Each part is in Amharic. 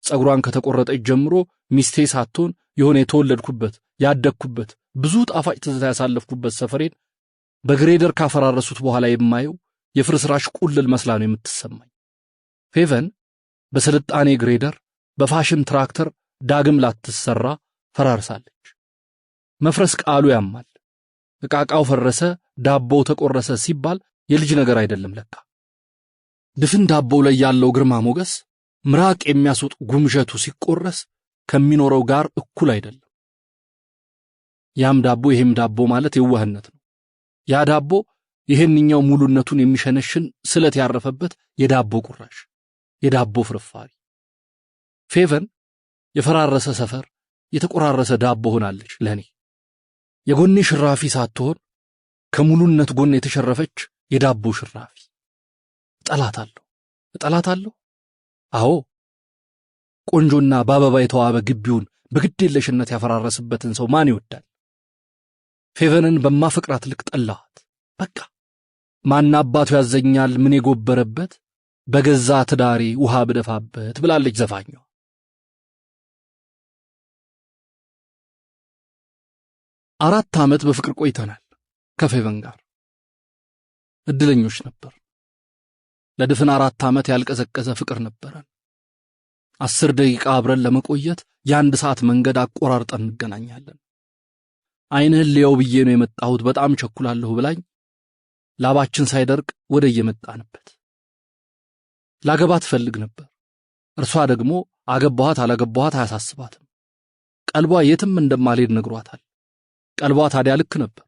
ጸጉሯን ከተቆረጠች ጀምሮ ሚስቴ ሳትሆን የሆነ የተወለድኩበት ያደግኩበት ብዙ ጣፋጭ ትዝታ ያሳለፍኩበት ሰፈሬን በግሬደር ካፈራረሱት በኋላ የማየው የፍርስራሽ ቁልል መስላ ነው የምትሰማኝ። ፌቨን በስልጣኔ ግሬደር በፋሽን ትራክተር ዳግም ላትሰራ ፈራርሳለች። መፍረስ ቃሉ ያማል። ዕቃቃው ፈረሰ፣ ዳቦው ተቆረሰ ሲባል የልጅ ነገር አይደለም ለካ። ድፍን ዳቦው ላይ ያለው ግርማ ሞገስ ምራቅ የሚያስወጥ ጉምሸቱ ሲቆረስ ከሚኖረው ጋር እኩል አይደለም። ያም ዳቦ ይሄም ዳቦ ማለት የዋህነት ነው። ያ ዳቦ ይሄንኛው ሙሉነቱን የሚሸነሽን ስለት ያረፈበት የዳቦ ቁራሽ፣ የዳቦ ፍርፋሪ። ፌቨን የፈራረሰ ሰፈር የተቆራረሰ ዳቦ ሆናለች ለኔ። የጎኔ ሽራፊ ሳትሆን ከሙሉነት ጎን የተሸረፈች የዳቦ ሽራፊ። እጠላታለሁ። አዎ፣ ቆንጆና በአበባ የተዋበ ግቢውን በግዴለሽነት ያፈራረስበትን ሰው ማን ይወዳል? ፌቨንን በማፈቅራት ልክ ጠላኋት። በቃ ማን አባቱ ያዘኛል ምን የጎበረበት በገዛ ትዳሬ ውሃ ብደፋበት ብላለች ዘፋኟ። 4 ዓመት በፍቅር ቆይተናል ከፌቨን ጋር። እድለኞች ነበር። ለድፍን 4 ዓመት ያልቀዘቀዘ ፍቅር ነበረን። 10 ደቂቃ አብረን ለመቆየት የ1 ሰዓት መንገድ አቆራርጠን እንገናኛለን። ዓይንህን ሊያው ብዬ ነው የመጣሁት በጣም ቸኩላለሁ ብላኝ ላባችን ሳይደርቅ ወደ የመጣንበት። ላገባት ፈልግ ነበር። እርሷ ደግሞ አገባኋት አላገባኋት አያሳስባትም። ቀልቧ የትም እንደማልሄድ ነግሯታል። ቀልቧ ታዲያ ልክ ነበር።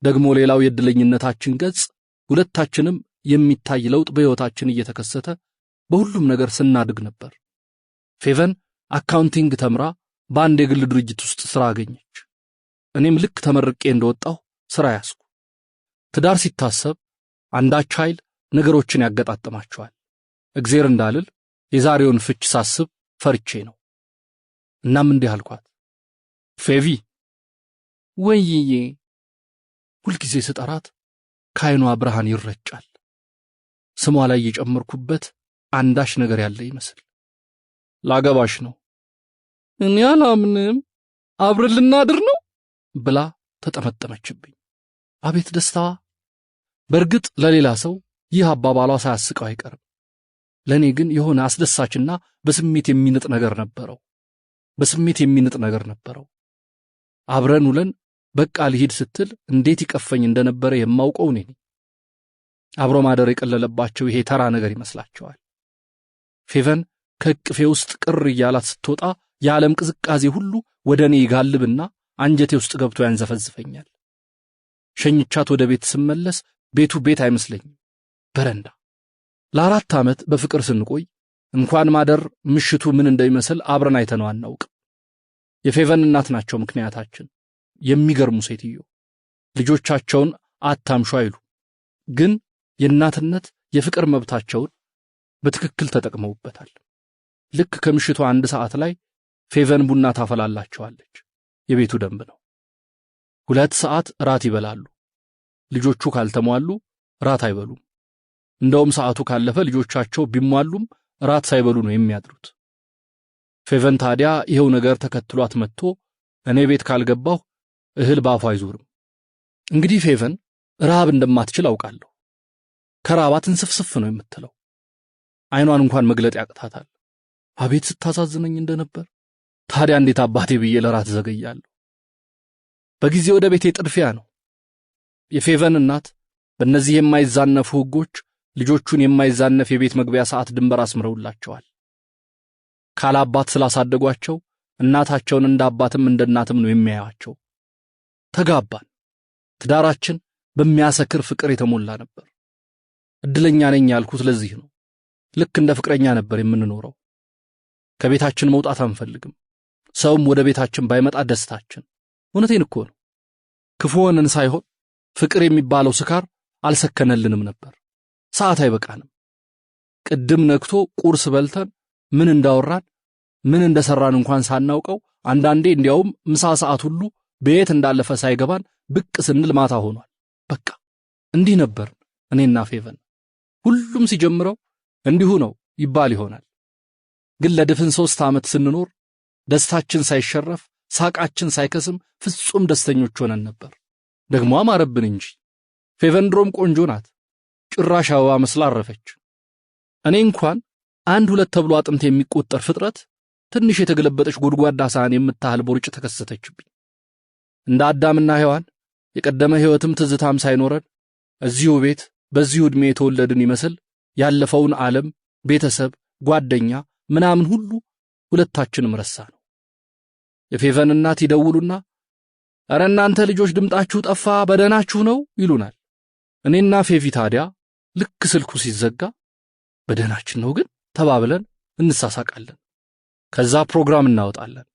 ደግሞ ሌላው የድለኝነታችን ገጽ ሁለታችንም የሚታይ ለውጥ በሕይወታችን እየተከሰተ በሁሉም ነገር ስናድግ ነበር። ፌቨን አካውንቲንግ ተምራ በአንድ የግል ድርጅት ውስጥ ሥራ አገኘች። እኔም ልክ ተመርቄ እንደወጣሁ ሥራ ያዝኩ። ትዳር ሲታሰብ አንዳች ኃይል ነገሮችን ያገጣጥማቸዋል። እግዚአብሔር እንዳልል የዛሬውን ፍች ሳስብ ፈርቼ ነው። እናም እንዲህ አልኳት፣ ፌቪ ወይዬ። ሁልጊዜ ስጠራት ከዓይኗ ብርሃን ይረጫል። ስሟ ላይ የጨመርኩበት አንዳች ነገር ያለ ይመስል። ላገባሽ ነው። እኔ አላምንም፣ አብረን ልናድር ነው ብላ ተጠመጠመችብኝ። አቤት ደስታዋ! በእርግጥ ለሌላ ሰው ይህ አባባሏ ሳያስቀው አይቀርም። ለእኔ ግን የሆነ አስደሳችና በስሜት የሚንጥ ነገር ነበረው። አብረን ውለን በቃ ልሂድ ስትል እንዴት ይቀፈኝ እንደነበረ የማውቀው እኔ ነኝ። አብሮ ማደር የቀለለባቸው ይሄ ተራ ነገር ይመስላቸዋል። ፌቨን ከእቅፌ ውስጥ ቅር እያላት ስትወጣ የዓለም ቅዝቃዜ ሁሉ ወደ እኔ ይጋልብና አንጀቴ ውስጥ ገብቶ ያንዘፈዝፈኛል። ሸኝቻት ወደ ቤት ስመለስ ቤቱ ቤት አይመስለኝም፣ በረንዳ። ለ4 ዓመት በፍቅር ስንቆይ እንኳን ማደር ምሽቱ ምን እንደሚመስል አብረን አይተነው አናውቅም። የፌቨን እናት ናቸው ምክንያታችን። የሚገርሙ ሴትዮ። ልጆቻቸውን አታምሹ አይሉ፣ ግን የእናትነት የፍቅር መብታቸውን በትክክል ተጠቅመውበታል። ልክ ከምሽቱ 1 ሰዓት ላይ ፌቨን ቡና ታፈላላቸዋለች። የቤቱ ደንብ ነው። 2 ሰዓት ራት ይበላሉ። ልጆቹ ካልተሟሉ ራት አይበሉም። እንደውም ሰዓቱ ካለፈ ልጆቻቸው ቢሟሉም ራት ሳይበሉ ነው የሚያድሩት። ፌቨን ታዲያ ይሄው ነገር ተከትሏት መጥቶ እኔ ቤት ካልገባሁ እህል ባፏ አይዞርም። እንግዲህ ፌቨን ረሃብ እንደማትችል አውቃለሁ። ከራባት እንስፍስፍ ነው የምትለው። ዓይኗን እንኳን መግለጥ ያቅታታል። አቤት ስታሳዝነኝ እንደነበር። ታዲያ እንዴት አባቴ ብዬ ለራት ዘገያለሁ። በጊዜ ወደ ቤቴ ጥድፊያ ነው። የፌቨን እናት በእነዚህ የማይዛነፉ ሕጎች ልጆቹን የማይዛነፍ የቤት መግቢያ ሰዓት ድንበር አስምረውላቸዋል። ካላባት ስላሳደጓቸው እናታቸውን እንደ አባትም እንደ እናትም ነው የሚያዩአቸው። ተጋባን። ትዳራችን በሚያሰክር ፍቅር የተሞላ ነበር። እድለኛ ነኝ ያልኩት ለዚህ ነው። ልክ እንደ ፍቅረኛ ነበር የምንኖረው። ከቤታችን መውጣት አንፈልግም። ሰውም ወደ ቤታችን ባይመጣ ደስታችን። እውነቴን እኮ ነው። ክፉ ሆነን ሳይሆን ፍቅር የሚባለው ስካር አልሰከነልንም ነበር። ሰዓት አይበቃንም። ቅድም ነክቶ ቁርስ በልተን ምን እንዳወራን ምን እንደሰራን እንኳን ሳናውቀው አንዳንዴ እንዲያውም ምሳ ሰዓት ሁሉ በየት እንዳለፈ ሳይገባን ብቅ ስንል ማታ ሆኗል። በቃ እንዲህ ነበር እኔና ፌቨን። ሁሉም ሲጀምረው እንዲሁ ነው ይባል ይሆናል። ግን ለድፍን 3 ዓመት ስንኖር ደስታችን ሳይሸረፍ ሳቃችን ሳይከስም ፍጹም ደስተኞች ሆነን ነበር። ደግሞ አማረብን እንጂ ፌቨን ድሮም ቆንጆ ናት። ጭራሽ አበባ መስላ አረፈች። እኔ እንኳን 1-2 ተብሎ አጥንት የሚቆጠር ፍጥረት ትንሽ የተገለበጠች ጎድጓዳ ሳህን የምታህል ቦርጭ ተከሰተችብኝ። እንደ አዳምና ሔዋን የቀደመ ሕይወትም ትዝታም ሳይኖረን እዚሁ ቤት በዚሁ ዕድሜ የተወለድን ይመስል ያለፈውን ዓለም ቤተሰብ ጓደኛ ምናምን ሁሉ ሁለታችንም ረሳ ነው። የፌቨን እናት ይደውሉና ኧረ እናንተ ልጆች ድምጣችሁ ጠፋ በደናችሁ ነው ይሉናል። እኔና ፌቪ ታዲያ ልክ ስልኩ ሲዘጋ በደናችን ነው ግን ተባብለን እንሳሳቃለን። ከዛ ፕሮግራም እናወጣለን።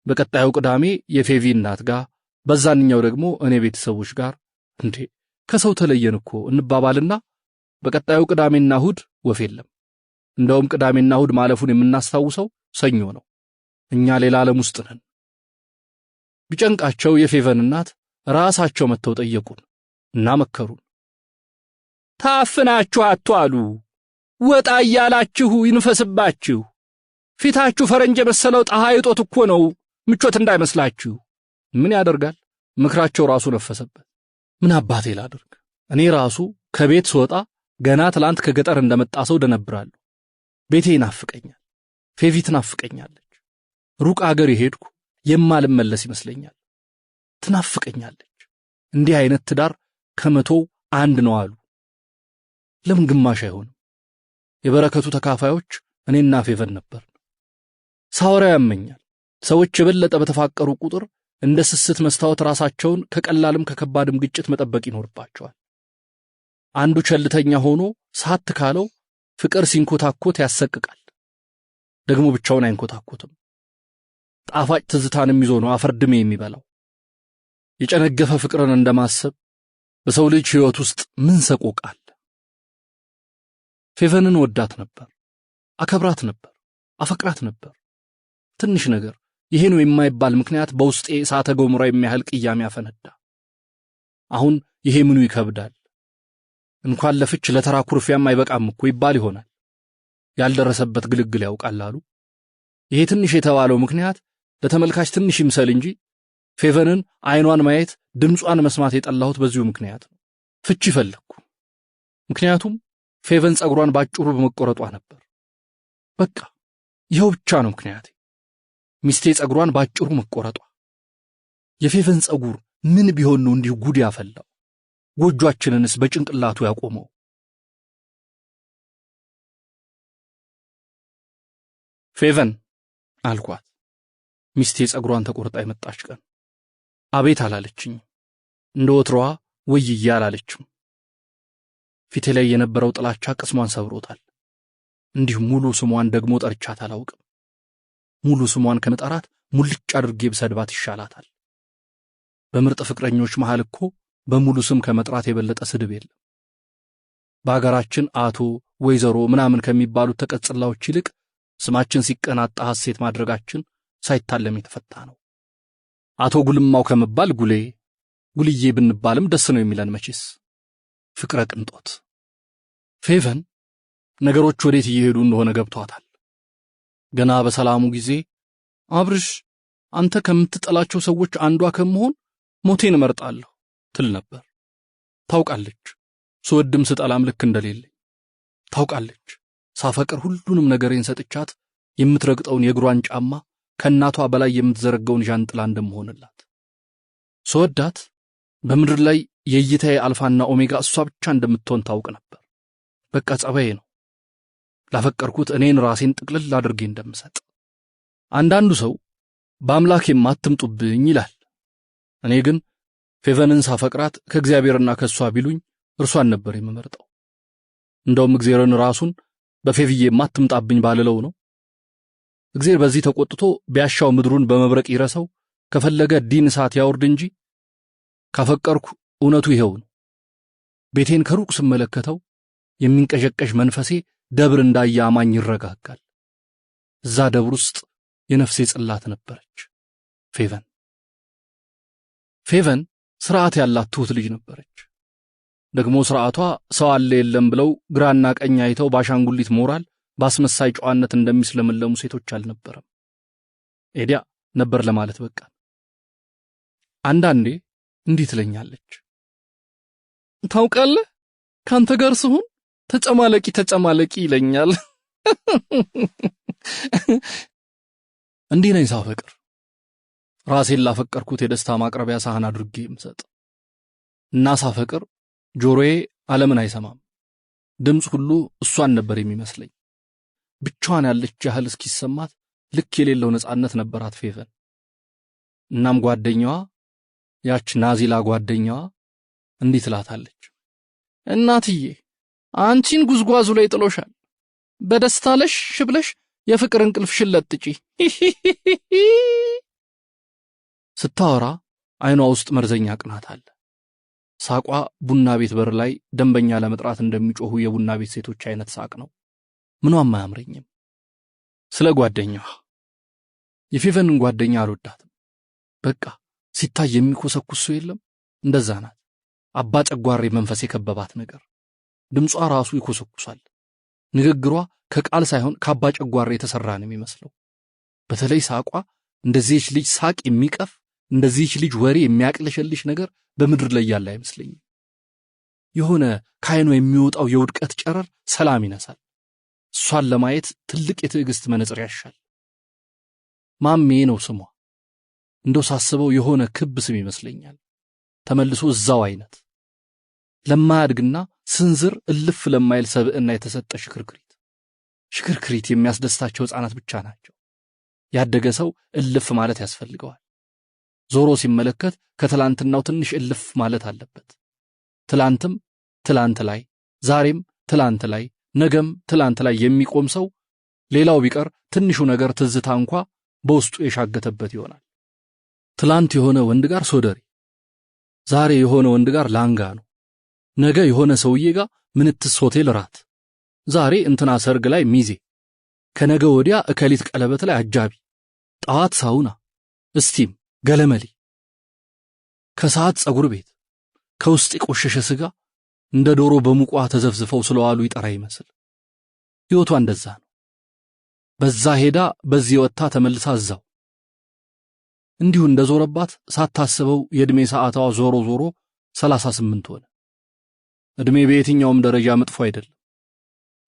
በቀጣዩ ቅዳሜ የፌቪ እናት ጋር በዛንኛው ደግሞ እኔ ቤተሰቦች ጋር እንዴ ከሰው ተለየን እኮ እንባባልና በቀጣዩ ቅዳሜና እሁድ ወፍ የለም። እንደውም ቅዳሜና እሁድ ማለፉን የምናስታውሰው ሰኞ ነው። እኛ ሌላ ዓለም ውስጥ ነን። ቢጨንቃቸው የፌቨን እናት ራሳቸው መተው ጠየቁን እና መከሩን። ታፍናችሁ አትዋሉ፣ ወጣ እያላችሁ ይንፈስባችሁ። ፊታችሁ ፈረንጅ የመሰለው ፀሐይ ጦት እኮ ነው፣ ምቾት እንዳይመስላችሁ። ምን ያደርጋል ምክራቸው ራሱ ነፈሰበት። ምን አባቴ ላድርግ? እኔ ራሱ ከቤት ስወጣ ገና ትላንት ከገጠር እንደመጣ ሰው ደነብራለሁ። ቤቴ ይናፍቀኛል፣ ፌቪ ትናፍቀኛለች። ሩቅ አገር የሄድኩ የማልመለስ ይመስለኛል። ትናፍቀኛለች። እንዲህ አይነት ትዳር ከ100 1 ነው አሉ። ለምን ግማሽ አይሆንም? የበረከቱ ተካፋዮች እኔና ፌቨን ነበር። ሳወራ ያመኛል። ሰዎች የበለጠ በተፋቀሩ ቁጥር እንደ ስስት መስታወት ራሳቸውን ከቀላልም ከከባድም ግጭት መጠበቅ ይኖርባቸዋል። አንዱ ቸልተኛ ሆኖ ሳት ካለው ፍቅር ሲንኮታኮት ያሰቅቃል። ደግሞ ብቻውን አይንኮታኮትም። ጣፋጭ ትዝታንም ይዞ ነው አፈርድሜ የሚበላው። የጨነገፈ ፍቅርን እንደማሰብ በሰው ልጅ ሕይወት ውስጥ ምን ሰቆቃል። ፌቨንን ወዳት ነበር፣ አከብራት ነበር፣ አፈቅራት ነበር። ትንሽ ነገር ይሄ ነው የማይባል ምክንያት በውስጤ እሳተ ገሞራ የሚያህል ቅያሜ ያፈነዳ። አሁን ይሄ ምኑ ይከብዳል? እንኳን ለፍች ለተራ ኩርፊያም አይበቃም እኮ ይባል ይሆናል። ያልደረሰበት ግልግል ያውቃል አሉ። ይሄ ትንሽ የተባለው ምክንያት ለተመልካች ትንሽ ይምሰል እንጂ ፌቨንን አይኗን ማየት ድምጿን መስማት የጠላሁት በዚሁ ምክንያት ነው። ፍቺ ፈለግኩ። ምክንያቱም ፌቨን ጸጉሯን ባጭሩ በመቆረጧ ነበር። በቃ ይኸው ብቻ ነው ምክንያቴ። ሚስቴ ጸጉሯን ባጭሩ መቆረጧ። የፌቨን ጸጉር ምን ቢሆን ነው እንዲሁ ጉድ ያፈላው? ጎጆአችንንስ በጭንቅላቱ ያቆመው? ፌቨን አልኳት፣ ሚስቴ ጸጉሯን ተቆርጣ የመጣች ቀን። አቤት አላለችኝ። እንደ ወትሮዋ ወይዬ አላለችም። ፊቴ ላይ የነበረው ጥላቻ ቅስሟን ሰብሮታል። እንዲሁ ሙሉ ስሟን ደግሞ ጠርቻት አላውቅም። ሙሉ ስሟን ከመጠራት ሙልጭ አድርጌ ብሰድባት ይሻላታል። በምርጥ ፍቅረኞች መሃል እኮ በሙሉ ስም ከመጥራት የበለጠ ስድብ የለም። በአገራችን አቶ ወይዘሮ ምናምን ከሚባሉት ተቀጽላዎች ይልቅ ስማችን ሲቀናጣ ሐሴት ማድረጋችን ሳይታለም የተፈታ ነው። አቶ ጉልማው ከመባል ጉሌ፣ ጉልዬ ብንባልም ደስ ነው የሚለን መቼስ። ፍቅረ ቅንጦት። ፌቨን ነገሮች ወዴት እየሄዱ እንደሆነ ገብቷታል። ገና በሰላሙ ጊዜ አብርሽ አንተ ከምትጠላቸው ሰዎች አንዷ ከመሆን ሞቴን እመርጣለሁ ትል ነበር። ታውቃለች ስወድም ስጠላም ልክ እንደሌለኝ። ታውቃለች ሳፈቅር ሁሉንም ነገሬን ሰጥቻት የምትረግጠውን የእግሯን ጫማ ከእናቷ በላይ የምትዘረጋውን ዣንጥላ እንደምሆንላት። ስወዳት በምድር ላይ የእይታዬ አልፋና ኦሜጋ እሷ ብቻ እንደምትሆን ታውቅ ነበር። በቃ ጸባዬ ነው። ላፈቀርኩት እኔን ራሴን ጥቅልል አድርጌ እንደምሰጥ። አንዳንዱ ሰው በአምላክ የማትምጡብኝ ይላል። እኔ ግን ፌቨንን ሳፈቅራት ከእግዚአብሔርና ከሷ ቢሉኝ እርሷን ነበር የምመርጠው። እንደውም እግዚአብሔርን ራሱን በፌቪዬ የማትምጣብኝ ባልለው ነው። እግዚአብሔር በዚህ ተቆጥቶ ቢያሻው ምድሩን በመብረቅ ይረሰው፣ ከፈለገ ዲን እሳት ያወርድ እንጂ ካፈቀርኩ እውነቱ ይሄው ነው። ቤቴን ከሩቅ ስመለከተው የሚንቀዠቀዥ መንፈሴ ደብር እንዳየ አማኝ ይረጋጋል። እዛ ደብር ውስጥ የነፍሴ ጽላት ነበረች ፌቨን። ፌቨን ስርዓት ያላት ትሁት ልጅ ነበረች። ደግሞ ስርዓቷ ሰው አለ የለም ብለው ግራና ቀኝ አይተው ባሻንጉሊት ሞራል ባስመሳይ ጨዋነት እንደሚስለመለሙ ሴቶች አልነበረም። ኤዲያ ነበር ለማለት በቃ። አንዳንዴ እንዲህ ትለኛለች፣ ታውቃለህ ካንተ ጋር ስሆን ተጨማለቂ ይለኛል። እንዲህ ነኝ ሳፈቅር፣ ራሴን ላፈቀርኩት የደስታ ማቅረቢያ ሳህን አድርጌ የምሰጥ እና ሳፈቅር ጆሮዬ ዓለምን አይሰማም። ድምፅ ሁሉ እሷን ነበር የሚመስለኝ። ብቻዋን ያለች ያህል እስኪሰማት ልክ የሌለው ነጻነት ነበራት ፌቨን። እናም ጓደኛዋ ያች ናዚላ ጓደኛዋ እንዲህ ትላታለች፣ እናትዬ አንቺን ጉዝጓዙ ላይ ጥሎሻል። በደስታ ለሽ ብለሽ የፍቅር እንቅልፍሽን ለጥጪ። ስታወራ አይኗ ውስጥ መርዘኛ ቅናት አለ። ሳቋ ቡና ቤት በር ላይ ደንበኛ ለመጥራት እንደሚጮሁ የቡና ቤት ሴቶች አይነት ሳቅ ነው። ምኗም አያምረኝም። ስለ ጓደኛዋ የፌቨንን ጓደኛ አልወዳትም። በቃ ሲታይ የሚኮሰኩስ ሰው የለም፣ እንደዛ ናት። አባ ጨጓሬ መንፈስ የከበባት ነገር። ድምጿ ራሱ ይኮሰኩሳል። ንግግሯ ከቃል ሳይሆን ከአባ ጨጓሬ የተሰራ ነው የሚመስለው። በተለይ ሳቋ እንደዚህች ልጅ ሳቅ የሚቀፍ እንደዚህች ልጅ ወሬ የሚያቅለሸልሽ ነገር በምድር ላይ ያለ አይመስለኝም። የሆነ ከዓይኗ የሚወጣው የውድቀት ጨረር ሰላም ይነሳል። እሷን ለማየት ትልቅ የትዕግስት መነጽር ያሻል። ማሜ ነው ስሟ። እንደው ሳስበው የሆነ ክብ ስም ይመስለኛል። ተመልሶ እዛው አይነት ለማያድግና ስንዝር እልፍ ለማይል ሰብዕና የተሰጠ ሽክርክሪት የሚያስደስታቸው ሕፃናት ብቻ ናቸው። ያደገ ሰው እልፍ ማለት ያስፈልገዋል። ዞሮ ሲመለከት ከትላንትናው ትንሽ እልፍ ማለት አለበት። ትላንትም ትላንት ላይ፣ ዛሬም ትላንት ላይ፣ ነገም ትላንት ላይ የሚቆም ሰው ሌላው ቢቀር ትንሹ ነገር ትዝታ እንኳ በውስጡ የሻገተበት ይሆናል። ትላንት የሆነ ወንድ ጋር ሶደሪ፣ ዛሬ የሆነ ወንድ ጋር ላንጋ ነው፣ ነገ የሆነ ሰውዬ ጋር ምንትስ ሆቴል ራት፣ ዛሬ እንትና ሰርግ ላይ ሚዜ፣ ከነገ ወዲያ እከሊት ቀለበት ላይ አጃቢ፣ ጠዋት ሳውና፣ እስቲም ገለመሊ፣ ከሰዓት ጸጉር ቤት፣ ከውስጥ የቆሸሸ ስጋ እንደ ዶሮ በሙቋ ተዘፍዝፈው ስለዋሉ ይጠራ ይመስል ሕይወቷ እንደዛ ነው። በዛ ሄዳ በዚህ ወጥታ ተመልሳ እዛው እንዲሁ እንደዞረባት ሳታስበው የዕድሜ ሰዓቷ ዞሮ 38 ሆነ። ዕድሜ በየትኛውም ደረጃ መጥፎ አይደለም።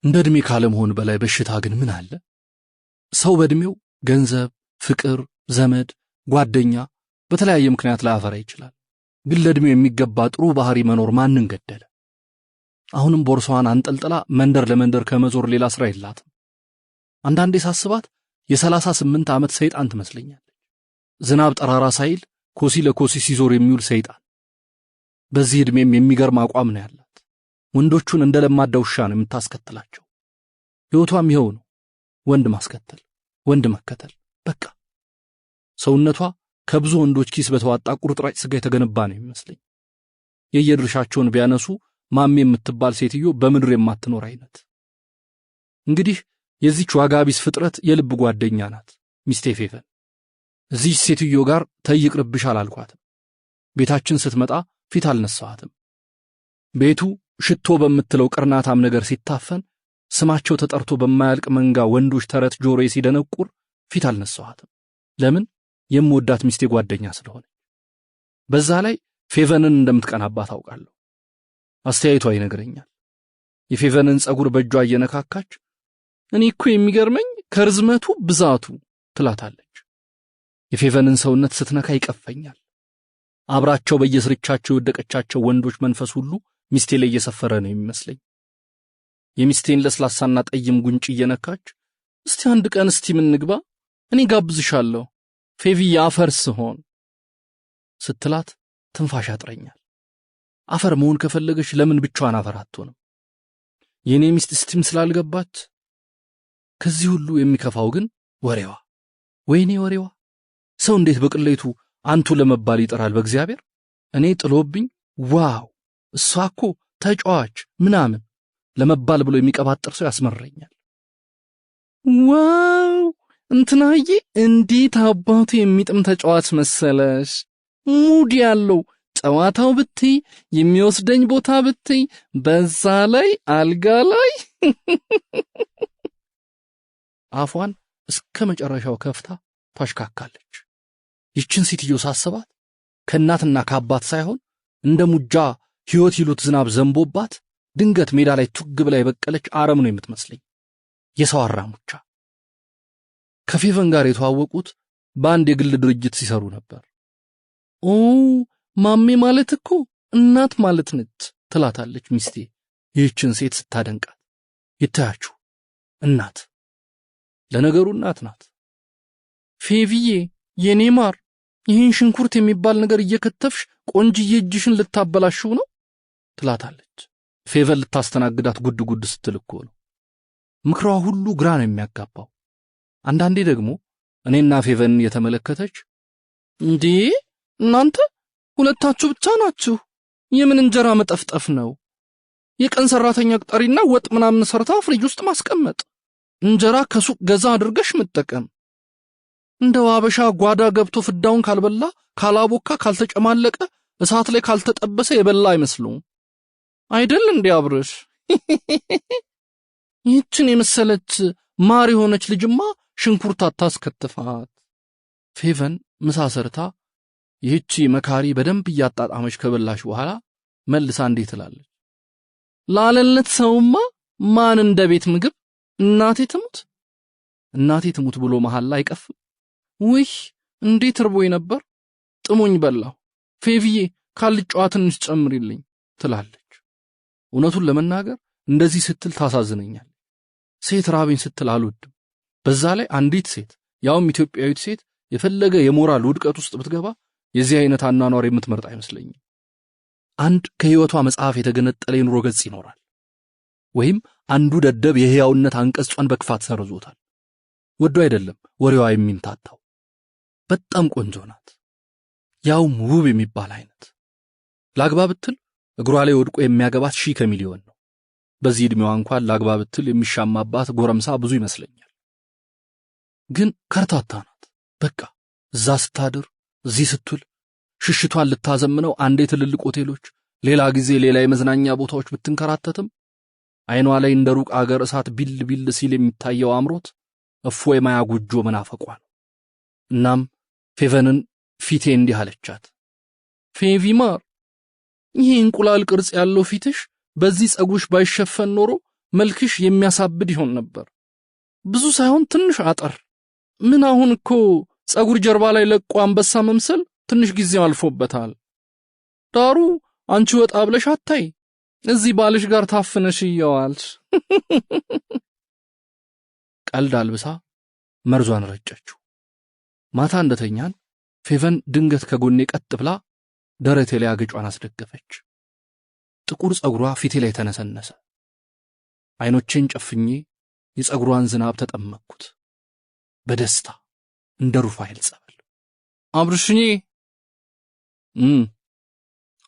እንደ ዕድሜ ካለመሆን በላይ በሽታ ግን ምን አለ? ሰው በዕድሜው ገንዘብ፣ ፍቅር፣ ዘመድ፣ ጓደኛ በተለያየ ምክንያት ላያፈራ ይችላል። ግን ለዕድሜው የሚገባ ጥሩ ባህሪ መኖር ማንን ገደለ? አሁንም ቦርሳዋን አንጠልጥላ መንደር ለመንደር ከመዞር ሌላ ሥራ የላትም። አንዳንዴ ሳስባት የ38 ዓመት ሰይጣን ትመስለኛለች። ዝናብ ጠራራ ሳይል ኮሲ ለኮሲ ሲዞር የሚውል ሰይጣን። በዚህ ዕድሜም የሚገርም አቋም ነው ያላት። ወንዶቹን እንደ ለማዳ ውሻ ነው የምታስከትላቸው። ሕይወቷም ይኸው ነው፣ ወንድ ማስከተል፣ ወንድ መከተል። በቃ ሰውነቷ ከብዙ ወንዶች ኪስ በተዋጣ ቁርጥራጭ ሥጋ የተገነባ ነው የሚመስለኝ። የየድርሻቸውን ቢያነሱ ማሜ የምትባል ሴትዮ በምድር የማትኖር አይነት። እንግዲህ የዚች ዋጋ ቢስ ፍጥረት የልብ ጓደኛ ናት ሚስቴ ፌቨን። እዚች ሴትዮ ጋር ተይቅርብሽ አላልኳትም። ቤታችን ስትመጣ ፊት አልነሳዋትም። ቤቱ ሽቶ በምትለው ቅርናታም ነገር ሲታፈን፣ ስማቸው ተጠርቶ በማያልቅ መንጋ ወንዶች ተረት ጆሮዬ ሲደነቁር ፊት አልነሳዋትም። ለምን? የምወዳት ሚስቴ ጓደኛ ስለሆነ። በዛ ላይ ፌቨንን እንደምትቀናባት አውቃለሁ። አስተያየቷ ይነግረኛል። የፌቨንን ጸጉር በእጇ እየነካካች እኔ እኮ የሚገርመኝ ከርዝመቱ ብዛቱ ትላታለች። የፌቨንን ሰውነት ስትነካ ይቀፈኛል። አብራቸው በየስርቻቸው የወደቀቻቸው ወንዶች መንፈስ ሁሉ ሚስቴ ላይ እየሰፈረ ነው የሚመስለኝ። የሚስቴን ለስላሳና ጠይም ጉንጭ እየነካች እስቲ አንድ ቀን እስቲ ምን ንግባ፣ እኔ ጋብዝሻለሁ ፌቪ አፈር ስሆን ስትላት ትንፋሽ ያጥረኛል። አፈር መሆን ከፈለገች ለምን ብቻዋን አፈር አትሆንም? የኔ ሚስት እስቲም ስላልገባች። ከዚህ ሁሉ የሚከፋው ግን ወሬዋ። ወይኔ ወሬዋ! ሰው እንዴት በቅሌቱ አንቱ ለመባል ይጠራል? በእግዚአብሔር እኔ ጥሎብኝ ዋው እሷ እኮ ተጫዋች ምናምን ለመባል ብሎ የሚቀባጥር ሰው ያስመረኛል። ዋው እንትናዬ እንዴት አባቱ የሚጥም ተጫዋች መሰለሽ! ሙድ ያለው ጨዋታው ብትይ፣ የሚወስደኝ ቦታ ብትይ፣ በዛ ላይ አልጋ ላይ አፏን እስከ መጨረሻው ከፍታ ታሽካካለች። ይችን ሴትዮ ሳስባት ከእናትና ከአባት ሳይሆን እንደ ሙጃ ሕይወት ይሉት ዝናብ ዘንቦባት ድንገት ሜዳ ላይ ቱግ ብላ የበቀለች አረም ነው የምትመስለኝ። የሰው አራሙቻ። ከፌቨን ጋር የተዋወቁት በአንድ የግል ድርጅት ሲሰሩ ነበር። ማሜ ማለት እኮ እናት ማለት ነች ትላታለች ሚስቴ ይህችን ሴት ስታደንቃት። ይታያችሁ እናት፣ ለነገሩ እናት ናት። ፌቪዬ የኔ ማር፣ ይህን ሽንኩርት የሚባል ነገር እየከተፍሽ ቆንጅዬ እጅሽን ልታበላሽው ነው ትላታለች። ፌቨን ልታስተናግዳት ጉድ ጉድ ስትል እኮ ነው። ምክሯ ሁሉ ግራ ነው የሚያጋባው። አንዳንዴ ደግሞ እኔና ፌቨን የተመለከተች እንዴ እናንተ ሁለታችሁ ብቻ ናችሁ፣ የምን እንጀራ መጠፍጠፍ ነው? የቀን ሰራተኛ ቅጠሪና ወጥ ምናምን ሰርታ ፍሪጅ ውስጥ ማስቀመጥ፣ እንጀራ ከሱቅ ገዛ አድርገሽ መጠቀም። እንደው አበሻ ጓዳ ገብቶ ፍዳውን ካልበላ ካላቦካ ካልተጨማለቀ እሳት ላይ ካልተጠበሰ የበላ አይመስሉም አይደል እንዴ አብርሽ? ይህችን የመሰለች ማር የሆነች ልጅማ ሽንኩርት አታስከትፋት። ፌቨን ምሳ ሰርታ ይህቺ መካሪ በደንብ እያጣጣመች ከበላሽ በኋላ መልሳ እንዴት ትላለች? ላለለት ሰውማ ማን እንደ ቤት ምግብ እናቴ ትሙት ብሎ መሐላ አይቀፍም። ውይ እንዴት ርቦኝ ነበር፣ ጥሞኝ በላሁ። ፌቪዬ ካልጫዋ ትንሽ ጨምሪልኝ ትላለች። እውነቱን ለመናገር እንደዚህ ስትል ታሳዝነኛል። ሴት ራበኝ ስትል አልወድም። በዛ ላይ አንዲት ሴት ያውም ኢትዮጵያዊት ሴት የፈለገ የሞራል ውድቀት ውስጥ ብትገባ የዚህ አይነት አኗኗር የምትመርጥ አይመስለኝም። አንድ ከህይወቷ መጽሐፍ የተገነጠለ የኑሮ ገጽ ይኖራል፣ ወይም አንዱ ደደብ የህያውነት አንቀጿን በክፋት ሰርዞታል። ወዶ አይደለም ወሬዋ የሚምታታው። በጣም ቆንጆ ናት፣ ያውም ውብ የሚባል አይነት። ላግባ ብትል እግሯ ላይ ወድቆ የሚያገባት ሺህ ከሚሊዮን ነው። በዚህ ዕድሜዋ እንኳን ላግባ ብትል የሚሻማባት ጎረምሳ ብዙ ይመስለኛል። ግን ከርታታ ናት። በቃ እዛ ስታድር እዚህ ስትል ሽሽቷን ልታዘምነው አንዴ ትልልቅ ሆቴሎች፣ ሌላ ጊዜ ሌላ የመዝናኛ ቦታዎች ብትንከራተትም አይኗ ላይ እንደ ሩቅ አገር እሳት ቢል ቢል ሲል የሚታየው አምሮት እፎይ ማያ ጎጆ መናፈቋ ነው። እናም ፌቨንን ፊቴ እንዲህ አለቻት። ፌቪ ማር፣ ይሄ እንቁላል ቅርጽ ያለው ፊትሽ በዚህ ጸጉርሽ ባይሸፈን ኖሮ መልክሽ የሚያሳብድ ይሆን ነበር። ብዙ ሳይሆን ትንሽ አጠር። ምን አሁን እኮ ጸጉር ጀርባ ላይ ለቆ አንበሳ መምሰል ትንሽ ጊዜው አልፎበታል። ዳሩ አንቺ ወጣ ብለሽ አታይ፣ እዚህ ባልሽ ጋር ታፍነሽ ይያዋልሽ። ቀልድ አልብሳ መርዟን ረጨችው። ማታ እንደተኛን ፌቨን ድንገት ከጎኔ ቀጥ ብላ ደረቴ ላይ አገጯን አስደገፈች። ጥቁር ጸጉሯ ፊቴ ላይ ተነሰነሰ። አይኖቼን ጨፍኜ የጸጉሯን ዝናብ ተጠመቅኩት በደስታ እንደ ሩፋኤል ጸበል። አብርሽኔ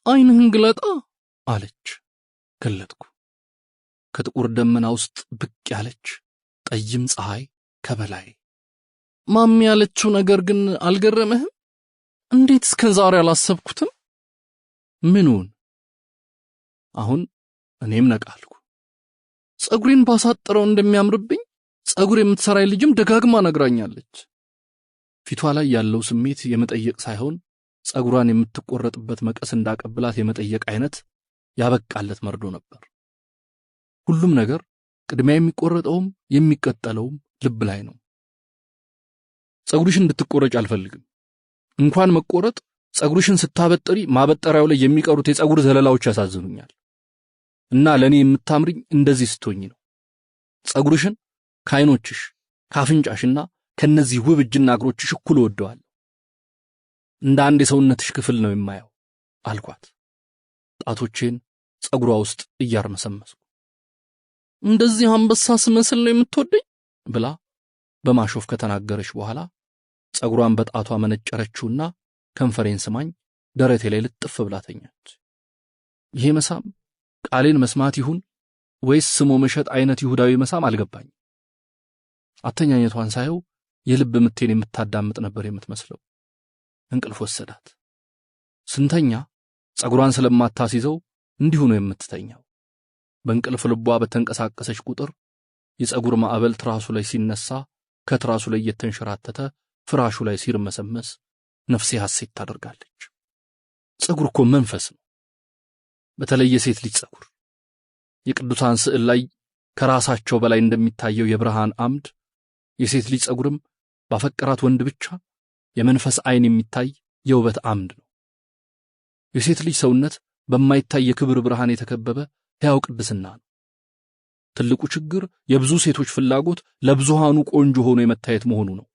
አይንህን ግለጣ አለች። ገለጥኩ። ከጥቁር ደመና ውስጥ ብቅ ያለች ጠይም ፀሐይ ከበላይ። ማሚ ያለችው ነገር ግን አልገረመህም? እንዴት እስከ ዛሬ አላሰብኩትም? ምኑን? አሁን እኔም ነቃልኩ። ጸጉሬን ባሳጥረው እንደሚያምርብኝ ጸጉር የምትሰራይ ልጅም ደጋግማ ነግራኛለች። ፊቷ ላይ ያለው ስሜት የመጠየቅ ሳይሆን ጸጉሯን የምትቆረጥበት መቀስ እንዳቀብላት የመጠየቅ አይነት ያበቃለት መርዶ ነበር። ሁሉም ነገር ቅድሚያ የሚቆረጠውም የሚቀጠለውም ልብ ላይ ነው። ጸጉርሽን እንድትቆረጭ አልፈልግም። እንኳን መቆረጥ ጸጉርሽን ስታበጥሪ ማበጠሪያው ላይ የሚቀሩት የጸጉር ዘለላዎች ያሳዝኑኛል። እና ለኔ የምታምሪኝ እንደዚህ ስትሆኚ ነው። ጸጉርሽን ከዓይኖችሽ ካፍንጫሽና ከነዚህ ውብ እጅና እግሮችሽ እኩል ወደዋል። እንደ አንድ የሰውነትሽ ክፍል ነው የማየው አልኳት፣ ጣቶቼን ጸጉሯ ውስጥ እያርመሰመስኩ። እንደዚህ አንበሳ ስመስል ነው የምትወደኝ ብላ በማሾፍ ከተናገረች በኋላ ጸጉሯን በጣቷ መነጨረችውና ከንፈሬን ስማኝ ደረቴ ላይ ልጥፍ ብላ ተኛች። ይሄ መሳም ቃሌን መስማት ይሁን ወይስ ስሞ መሸጥ አይነት ይሁዳዊ መሳም አልገባኝ። አተኛኘቷን ሳየው የልብ ምቴን የምታዳምጥ ነበር የምትመስለው። እንቅልፍ ወሰዳት። ስንተኛ ጸጉሯን ስለማታስይዘው እንዲሁ ነው የምትተኛው። በእንቅልፍ ልቧ በተንቀሳቀሰች ቁጥር የጸጉር ማዕበል ትራሱ ላይ ሲነሳ ከትራሱ ላይ እየተንሸራተተ ፍራሹ ላይ ሲርመሰመስ ነፍሴ ሐሴት ታደርጋለች። ጸጉር እኮ መንፈስ ነው። በተለይ የሴት ልጅ ጸጉር የቅዱሳን ስዕል ላይ ከራሳቸው በላይ እንደሚታየው የብርሃን አምድ የሴት ልጅ ጸጉርም ባፈቀራት ወንድ ብቻ የመንፈስ ዓይን የሚታይ የውበት አምድ ነው። የሴት ልጅ ሰውነት በማይታይ የክብር ብርሃን የተከበበ ሕያው ቅድስና ነው። ትልቁ ችግር የብዙ ሴቶች ፍላጎት ለብዙሃኑ ቆንጆ ሆኖ የመታየት መሆኑ ነው።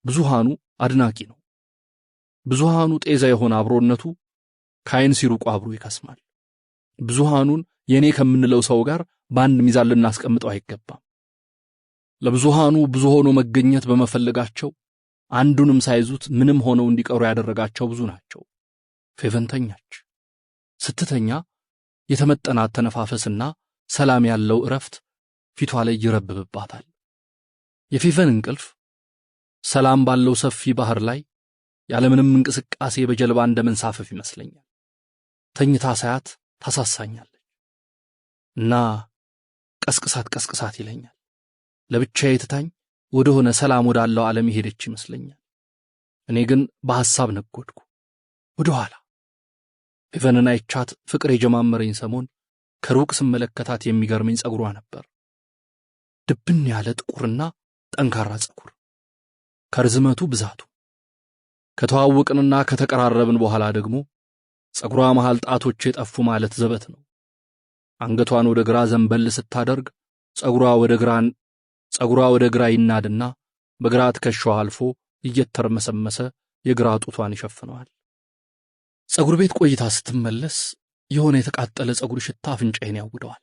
ብዙሃኑ አድናቂ ነው። ብዙሃኑ ጤዛ የሆነ አብሮነቱ ከዓይን ሲሩቁ አብሮ ይከስማል። ብዙሃኑን የኔ ከምንለው ሰው ጋር በአንድ ሚዛን ልናስቀምጠው አይገባም። ለብዙሃኑ ብዙ ሆኖ መገኘት በመፈለጋቸው አንዱንም ሳይዙት ምንም ሆነው እንዲቀሩ ያደረጋቸው ብዙ ናቸው። ፌቨን ተኛች። ስትተኛ የተመጠና ተነፋፈስና ሰላም ያለው እረፍት ፊቷ ላይ ይረብብባታል። የፌቨን እንቅልፍ ሰላም ባለው ሰፊ ባህር ላይ ያለምንም እንቅስቃሴ በጀልባ እንደመንሳፈፍ ይመስለኛል። ተኝታ ሳያት ታሳሳኛለች እና ቀስቅሳት ይለኛል። ለብቻዬ ትታኝ ወደ ሆነ ሰላም ወዳለው ዓለም ሄደች ይመስለኛል። እኔ ግን በሐሳብ ነጎድኩ ወደ ኋላ። ፌቨንን አይቻት ፍቅር የጀማመረኝ ሰሞን ከሩቅ ስመለከታት የሚገርመኝ ጸጉሯ ነበር። ድብን ያለ ጥቁርና ጠንካራ ጸጉር፣ ከርዝመቱ ብዛቱ። ከተዋወቅንና ከተቀራረብን በኋላ ደግሞ ጸጉሯ መሃል ጣቶች የጠፉ ማለት ዘበት ነው። አንገቷን ወደ ግራ ዘንበል ስታደርግ ጸጉሯ ወደ ግራ ይናድና በግራ ትከሻዋ አልፎ እየተርመሰመሰ የግራ ጡቷን ይሸፍነዋል። ጸጉር ቤት ቆይታ ስትመለስ የሆነ የተቃጠለ ጸጉር ሽታ አፍንጫዬን ያውደዋል።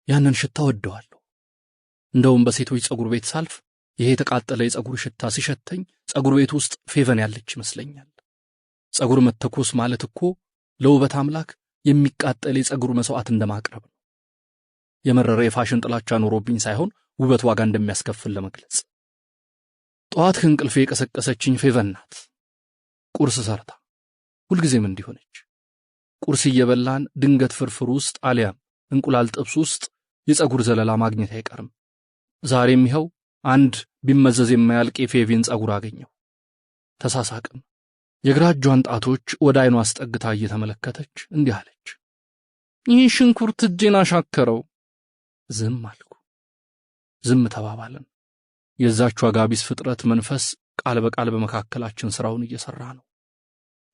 ያንን ሽታ ወደዋለሁ። እንደውም በሴቶች ጸጉር ቤት ሳልፍ ይሄ የተቃጠለ የጸጉር ሽታ ሲሸተኝ ጸጉር ቤት ውስጥ ፌቨን ያለች ይመስለኛል። ጸጉር መተኮስ ማለት እኮ ለውበት አምላክ የሚቃጠል የጸጉር መስዋዕት እንደማቅረብ ነው። የመረረ የፋሽን ጥላቻ ኖሮብኝ ሳይሆን ውበት ዋጋ እንደሚያስከፍል ለመግለጽ። ጠዋት ከእንቅልፌ የቀሰቀሰችኝ ፌቨን ናት። ቁርስ ሰርታ ሁልጊዜም እንዲሆነች። ቁርስ እየበላን ድንገት ፍርፍር ውስጥ አሊያም እንቁላል ጥብስ ውስጥ የጸጉር ዘለላ ማግኘት አይቀርም። ዛሬም ይኸው አንድ ቢመዘዝ የማያልቅ የፌቪን ጸጉር አገኘው። ተሳሳቅን። የግራ እጇን ጣቶች ወደ ዓይኗ አስጠግታ እየተመለከተች እንዲህ አለች፣ ይህ ሽንኩርት እጄን አሻከረው። ዝም አልኩ። ዝም ተባባልን። የዛች ዋጋቢስ ፍጥረት መንፈስ ቃል በቃል በመካከላችን ሥራውን እየሠራ ነው።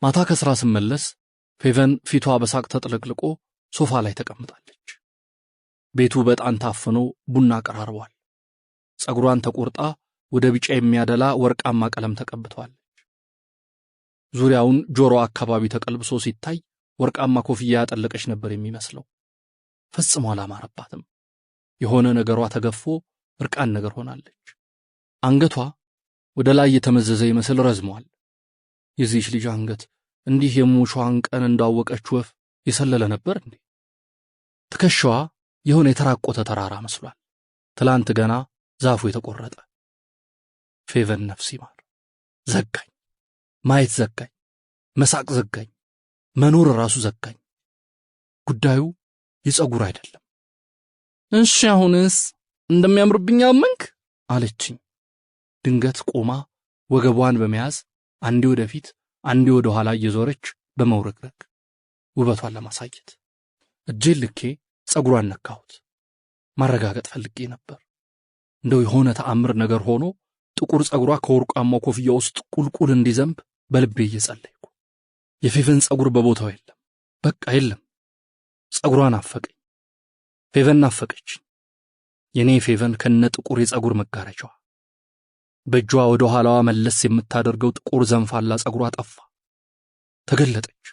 ማታ ከሥራ ስመለስ ፌቨን ፊቷ በሳቅ ተጥለቅልቆ ሶፋ ላይ ተቀምጣለች። ቤቱ በጣም ታፍኖ ቡና ቀራርቧል። ጸጉሯን ተቆርጣ ወደ ቢጫ የሚያደላ ወርቃማ ቀለም ተቀብቷለች። ዙሪያውን ጆሮ አካባቢ ተቀልብሶ ሲታይ ወርቃማ ኮፍያ ያጠለቀች ነበር የሚመስለው። ፈጽሞ አላማረባትም። የሆነ ነገሯ ተገፎ እርቃን ነገር ሆናለች። አንገቷ ወደ ላይ የተመዘዘ ይመስል ረዝሟል። የዚህች ልጅ አንገት እንዲህ የሙሿን ቀን እንዳወቀች ወፍ የሰለለ ነበር እንዴ? ትከሻዋ የሆነ የተራቆተ ተራራ መስሏል። ትላንት ገና ዛፉ የተቆረጠ። ፌቨን ነፍስ ይማር። ዘጋኝ። ማየት ዘጋኝ። መሳቅ ዘጋኝ። መኖር ራሱ ዘጋኝ። ጉዳዩ የጸጉር አይደለም። እሺ አሁንስ እንደሚያምርብኝ አመንክ አለችኝ። ድንገት ቆማ ወገቧን በመያዝ አንዴ ወደፊት አንዴ ወደ ኋላ እየዞረች በመውረግረግ ውበቷን ለማሳየት እጄን ልኬ ጸጉሯን ነካሁት። ማረጋገጥ ፈልጌ ነበር። እንደው የሆነ ተአምር ነገር ሆኖ ጥቁር ጸጉሯ ከወርቃማው ኮፍያ ውስጥ ቁልቁል እንዲዘንብ በልቤ እየጸለይኩ። የፌቨን ጸጉር በቦታው የለም። በቃ የለም። ጸጉሯን አፈቀኝ። ፌቨን ናፈቀች። የኔ ፌቨን ከነ ጥቁር የጸጉር መጋረጃዋ። በእጇ ወደ ኋላዋ መለስ የምታደርገው ጥቁር ዘንፋላ ጸጉሯ ጠፋ። ተገለጠች፣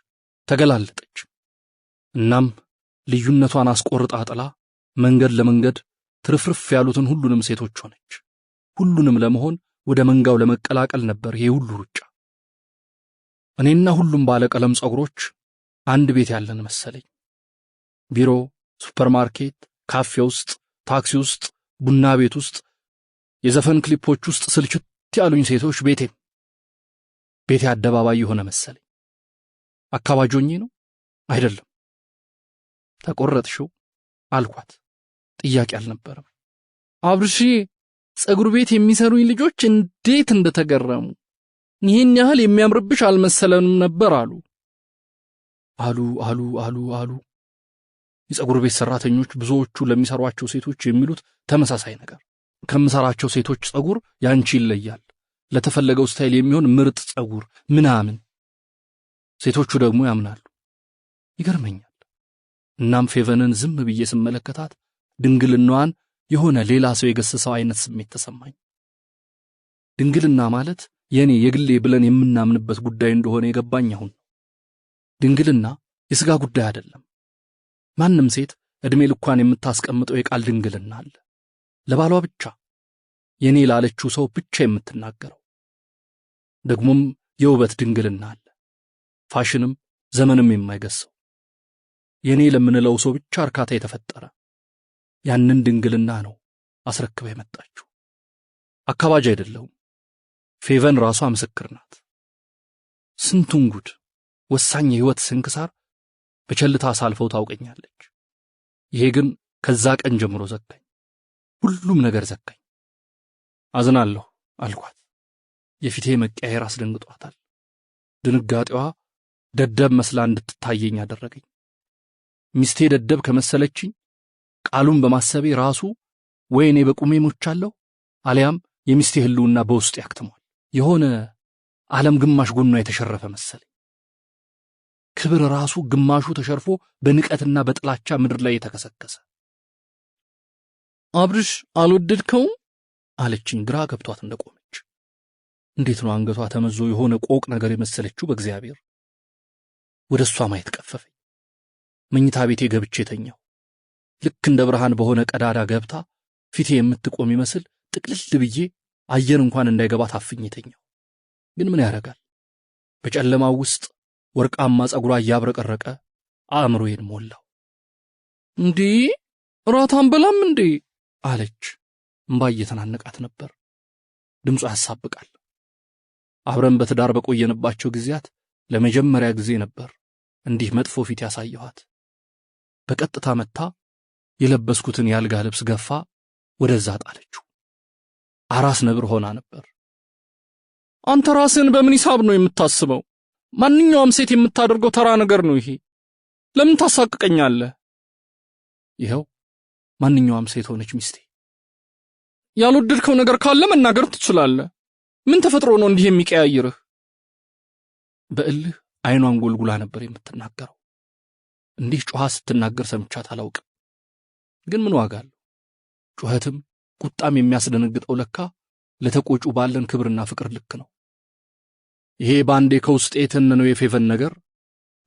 ተገላለጠች። እናም ልዩነቷን አስቆርጣ ጥላ መንገድ ለመንገድ ትርፍርፍ ያሉትን ሁሉንም ሴቶች ሆነች። ሁሉንም ለመሆን ወደ መንጋው ለመቀላቀል ነበር ይሄ ሁሉ ሩጫ። እኔና ሁሉም ባለቀለም ጸጉሮች አንድ ቤት ያለን መሰለኝ። ቢሮ፣ ሱፐርማርኬት፣ ካፌ ውስጥ፣ ታክሲ ውስጥ፣ ቡና ቤት ውስጥ፣ የዘፈን ክሊፖች ውስጥ ስልችት ያሉኝ ሴቶች ቤቴ አደባባይ የሆነ መሰለኝ። አካባጆኜ ነው አይደለም። ተቆረጥሽው አልኳት። ጥያቄ አልነበረም። አብርሺ ጸጉር ቤት የሚሰሩኝ ልጆች እንዴት እንደተገረሙ! ይህን ያህል የሚያምርብሽ አልመሰለንም ነበር አሉ። የጸጉር ቤት ሰራተኞች ብዙዎቹ ለሚሰሯቸው ሴቶች የሚሉት ተመሳሳይ ነገር። ከምሰራቸው ሴቶች ጸጉር ያንቺ ይለያል፣ ለተፈለገው ስታይል የሚሆን ምርጥ ጸጉር ምናምን። ሴቶቹ ደግሞ ያምናሉ። ይገርመኛል። እናም ፌቨንን ዝም ብዬ ስመለከታት ድንግልናዋን የሆነ ሌላ ሰው የገሰሰው አይነት ስሜት ተሰማኝ። ድንግልና ማለት የኔ የግሌ ብለን የምናምንበት ጉዳይ እንደሆነ የገባኝ አሁን። ድንግልና የሥጋ ጉዳይ አይደለም። ማንም ሴት ዕድሜ ልኳን የምታስቀምጠው የቃል ድንግልና አለ። ለባሏ ብቻ የኔ ላለችው ሰው ብቻ የምትናገረው። ደግሞም የውበት ድንግልና አለ። ፋሽንም ዘመንም የማይገሰው የኔ ለምንለው ሰው ብቻ እርካታ የተፈጠረ ያንን ድንግልና ነው አስረክባ የመጣችው። አካባጅ አይደለሁም። ፌቨን ራሷ ምስክር ናት። ስንቱን ጉድ ወሳኝ የሕይወት ስንክሳር በቸልታ ሳልፈው ታውቀኛለች። ይሄ ግን ከዛ ቀን ጀምሮ ዘጋኝ። ሁሉም ነገር ዘጋኝ። አዝናለሁ አልኳት። የፊቴ መቀየር አስደንግጧታል። ድንጋጤዋ ደደብ መስላ እንድትታየኝ አደረገኝ። ሚስቴ ደደብ ከመሰለችኝ ቃሉን በማሰቤ ራሱ ወይኔ በቁሜ ሞቻለሁ አሊያም የሚስቴ ህልውና በውስጥ ያክትሟል። የሆነ ዓለም ግማሽ ጎኗ የተሸረፈ መሰለኝ። ክብር ራሱ ግማሹ ተሸርፎ በንቀትና በጥላቻ ምድር ላይ የተከሰከሰ። አብርሽ አልወደድከውም አለችኝ ግራ ገብቷት እንደቆመች። እንዴት ነው አንገቷ ተመዞ የሆነ ቆቅ ነገር የመሰለችው? በእግዚአብሔር ወደ እሷ ማየት ቀፈፈኝ። መኝታ ቤቴ ገብቼ ተኛሁ። ልክ እንደ ብርሃን በሆነ ቀዳዳ ገብታ ፊቴ የምትቆም ይመስል ጥቅልል ብዬ አየር እንኳን እንዳይገባ ታፍኜ ተኛሁ። ግን ምን ያደርጋል፣ በጨለማው ውስጥ ወርቃማ ጸጉሯ እያብረቀረቀ አእምሮዬን ሞላው። እንዴ እራት አንበላም እንዴ አለች። እምባ እየተናነቃት ነበር። ድምጿ ያሳብቃል። አብረን በትዳር በቆየንባቸው ጊዜያት ለመጀመሪያ ጊዜ ነበር እንዲህ መጥፎ ፊት ያሳየኋት። በቀጥታ መታ የለበስኩትን ያልጋ ልብስ ገፋ ወደዛ ጣለችው። አራስ ነብር ሆና ነበር። አንተ ራስህን በምን ሂሳብ ነው የምታስበው? ማንኛውም ሴት የምታደርገው ተራ ነገር ነው ይሄ። ለምን ታሳቅቀኛለህ? ይኸው ማንኛውም ሴት ሆነች ሚስቴ። ያልወደድከው ነገር ካለ መናገር ትችላለህ። ምን ተፈጥሮ ነው እንዲህ የሚቀያይርህ? በእልህ አይኗን ጎልጉላ ነበር የምትናገረው። እንዲህ ጮኻ ስትናገር ሰምቻት አላውቅም። ግን ምን ዋጋ አለው? ጩኸትም ቁጣም የሚያስደነግጠው ለካ ለተቆጩ ባለን ክብርና ፍቅር ልክ ነው። ይሄ ባንዴ ከውስጤ የተነነው የፌቨን ነገር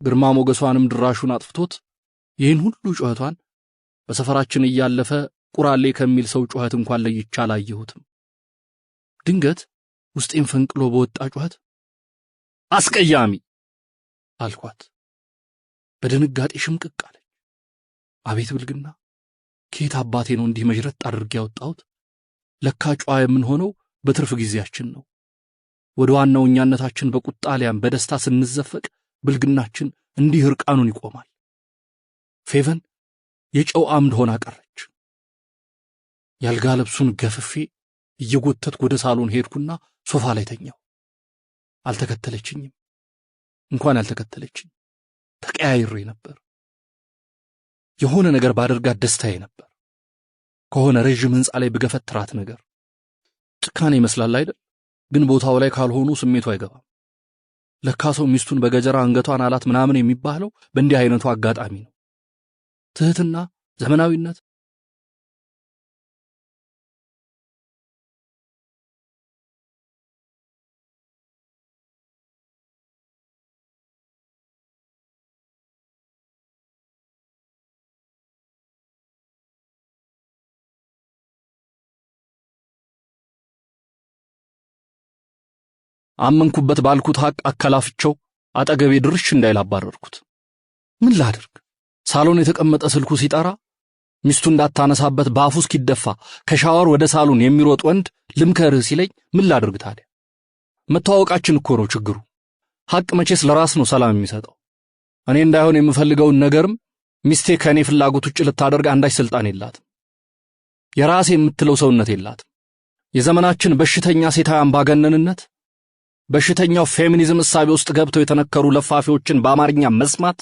ግርማ ሞገሷንም ድራሹን አጥፍቶት ይህን ሁሉ ጩኸቷን በሰፈራችን እያለፈ ቁራሌ ከሚል ሰው ጩኸት እንኳን ለይቻ አላየሁትም። ድንገት ውስጤን ፈንቅሎ በወጣ ጩኸት አስቀያሚ አልኳት። በድንጋጤ ሽምቅቅ አለች። አቤት ብልግና! ከየት አባቴ ነው እንዲህ መጅረት አድርጌ ያወጣሁት? ለካ ጨዋ የምንሆነው በትርፍ ጊዜያችን ነው። ወደ ዋናው እኛነታችን በቁጣ አሊያም በደስታ ስንዘፈቅ ብልግናችን እንዲህ እርቃኑን ይቆማል። ፌቨን የጨው አምድ ሆና ቀረች። ያልጋ ልብሱን ገፍፌ እየጎተትኩ ወደ ሳሎን ሄድኩና ሶፋ ላይ ተኛሁ። አልተከተለችኝም። እንኳን አልተከተለችኝ ተቀያይሬ ነበር። የሆነ ነገር ባደርጋት ደስታዬ ነበር። ከሆነ ረጅም ሕንጻ ላይ ብገፈትራት ነገር ጭካኔ ይመስላል አይደል? ግን ቦታው ላይ ካልሆኑ ስሜቱ አይገባም። ለካ ሰው ሚስቱን በገጀራ አንገቷን አላት ምናምን የሚባለው በእንዲህ አይነቱ አጋጣሚ ነው። ትህትና፣ ዘመናዊነት አመንኩበት ባልኩት ሐቅ አከላፍቸው አጠገቤ ድርሽ እንዳይላባረርኩት። ምን ላድርግ? ሳሎን የተቀመጠ ስልኩ ሲጠራ ሚስቱ እንዳታነሳበት ባፉ እስኪደፋ ከሻወር ወደ ሳሎን የሚሮጥ ወንድ ልምከርህ ሲለኝ ምን ላድርግ ታዲያ? መተዋወቃችን እኮ ነው ችግሩ። ሐቅ መቼስ ለራስ ነው ሰላም የሚሰጠው። እኔ እንዳይሆን የምፈልገውን ነገርም ሚስቴ ከኔ ፍላጎት ውጭ ልታደርግ አንዳች ስልጣን የላትም። የራሴ የምትለው ሰውነት የላትም። የዘመናችን በሽተኛ ሴታዊ አምባገነንነት፣ በሽተኛው ፌሚኒዝም እሳቤ ውስጥ ገብተው የተነከሩ ለፋፊዎችን በአማርኛ መስማት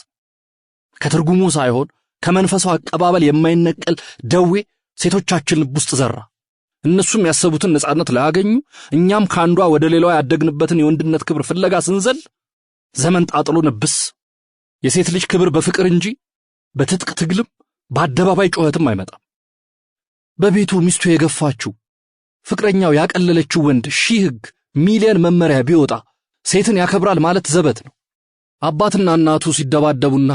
ከትርጉሙ ሳይሆን ከመንፈሱ አቀባበል የማይነቀል ደዌ ሴቶቻችን ልብ ውስጥ ዘራ። እነሱም ያሰቡትን ነጻነት ላያገኙ፣ እኛም ካንዷ ወደ ሌላዋ ያደግንበትን የወንድነት ክብር ፍለጋ ስንዘል ዘመን ጣጥሎን ብስ። የሴት ልጅ ክብር በፍቅር እንጂ በትጥቅ ትግልም በአደባባይ ጮኸትም አይመጣም። በቤቱ ሚስቱ የገፋችው ፍቅረኛው ያቀለለችው ወንድ ሺህ ሕግ ሚሊዮን መመሪያ ቢወጣ ሴትን ያከብራል ማለት ዘበት ነው። አባትና እናቱ ሲደባደቡና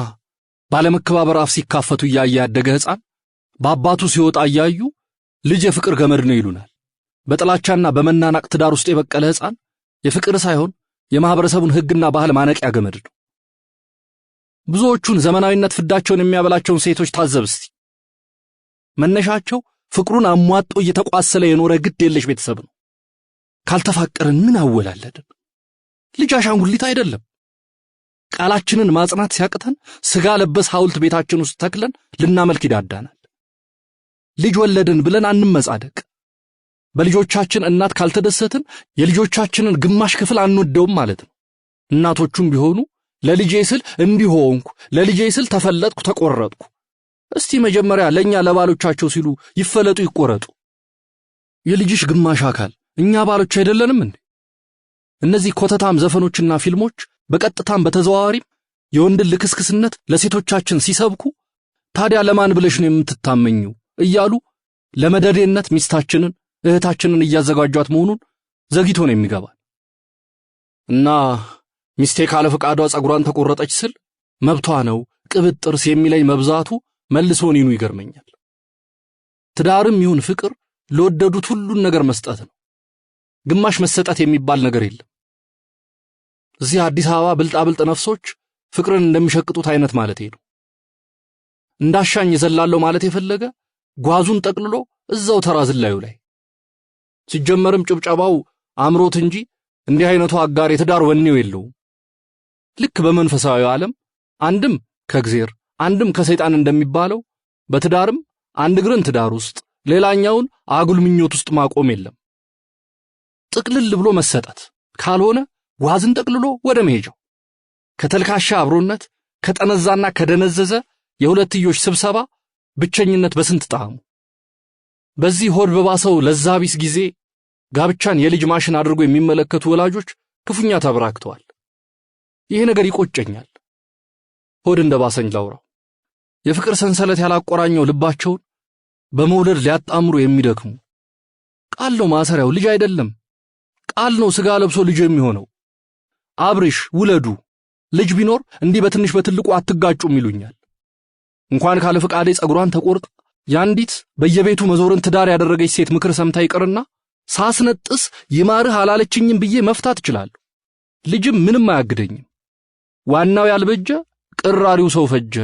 ባለመከባበር አፍ ሲካፈቱ እያየ ያደገ ሕፃን በአባቱ ሲወጣ እያዩ ልጅ የፍቅር ገመድ ነው ይሉናል። በጥላቻና በመናናቅ ትዳር ውስጥ የበቀለ ሕፃን የፍቅር ሳይሆን የማህበረሰቡን ሕግና ባህል ማነቂያ ገመድ ነው። ብዙዎቹን ዘመናዊነት ፍዳቸውን የሚያበላቸውን ሴቶች ታዘብ እስቲ። መነሻቸው ፍቅሩን አሟጦ እየተቋሰለ የኖረ ግድ የለሽ ቤተሰብ ነው። ካልተፋቀርን ምን አወላለድን? ልጅ አሻንጉሊት አይደለም። ቃላችንን ማጽናት ሲያቅተን ስጋ ለበስ ሐውልት ቤታችን ውስጥ ተክለን ልናመልክ ይዳዳናል። ልጅ ወለድን ብለን አንመጻደቅ። በልጆቻችን እናት ካልተደሰትን የልጆቻችንን ግማሽ ክፍል አንወደውም ማለት ነው። እናቶቹም ቢሆኑ ለልጄ ስል እንዲሆንኩ፣ ለልጄ ስል ተፈለጥኩ፣ ተቆረጥኩ። እስቲ መጀመሪያ ለኛ ለባሎቻቸው ሲሉ ይፈለጡ ይቆረጡ። የልጅሽ ግማሽ አካል እኛ ባሎች አይደለንም እንዴ? እነዚህ ኮተታም ዘፈኖችና ፊልሞች በቀጥታም በተዘዋዋሪም የወንድን ልክስክስነት ለሴቶቻችን ሲሰብኩ ታዲያ ለማን ብለሽ ነው የምትታመኙ እያሉ ለመደዴነት ሚስታችንን እህታችንን እያዘጋጇት መሆኑን ዘግይቶ ነው የሚገባል። እና ሚስቴ ካለ ፈቃዷ ጸጉሯን ተቆረጠች ስል መብቷ ነው ቅብጥርስ የሚለኝ መብዛቱ መልሶ እኔኑ ይገርመኛል። ትዳርም ይሁን ፍቅር ለወደዱት ሁሉን ነገር መስጠት ነው። ግማሽ መሰጠት የሚባል ነገር የለም። እዚህ አዲስ አበባ ብልጣብልጥ ነፍሶች ፍቅርን እንደሚሸቅጡት አይነት ማለት ነው። እንዳሻኝ ዘላለው ማለት የፈለገ ጓዙን ጠቅልሎ እዛው ተራ ዝላዩ ላይ ሲጀመርም ጭብጨባው አምሮት እንጂ እንዲህ አይነቱ አጋር የትዳር ወኔው የለውም። ልክ በመንፈሳዊ ዓለም አንድም ከእግዚአብሔር አንድም ከሰይጣን እንደሚባለው በትዳርም አንድ እግርን ትዳር ውስጥ ሌላኛውን አጉል ምኞት ውስጥ ማቆም የለም። ጥቅልል ብሎ መሰጠት ካልሆነ ጓዝን ጠቅልሎ ወደ መሄጃው ከተልካሻ አብሮነት ከጠነዛና ከደነዘዘ የሁለትዮሽ ስብሰባ ብቸኝነት በስንት ጣዕሙ። በዚህ ሆድ በባሰው ለዛቢስ ጊዜ ጋብቻን የልጅ ማሽን አድርጎ የሚመለከቱ ወላጆች ክፉኛ ተበራክተዋል። ይሄ ነገር ይቆጨኛል። ሆድ እንደባሰኝ ላውራው። የፍቅር ሰንሰለት ያላቆራኘው ልባቸውን በመውለድ ሊያጣምሩ የሚደክሙ ቃል ነው ማሰሪያው፣ ልጅ አይደለም። ቃል ነው ስጋ ለብሶ ልጅ የሚሆነው። አብርሽ ውለዱ፣ ልጅ ቢኖር እንዲህ በትንሽ በትልቁ አትጋጩም ይሉኛል። እንኳን ካለ ፈቃዴ ጸጉሯን ተቆርጣ ያንዲት በየቤቱ መዞርን ትዳር ያደረገች ሴት ምክር ሰምታ ይቀርና ሳስነጥስ ይማርህ አላለችኝም ብዬ መፍታት እችላለሁ። ልጅም ምንም አያግደኝም። ዋናው ያልበጀ ቅራሪው ሰው ፈጀ።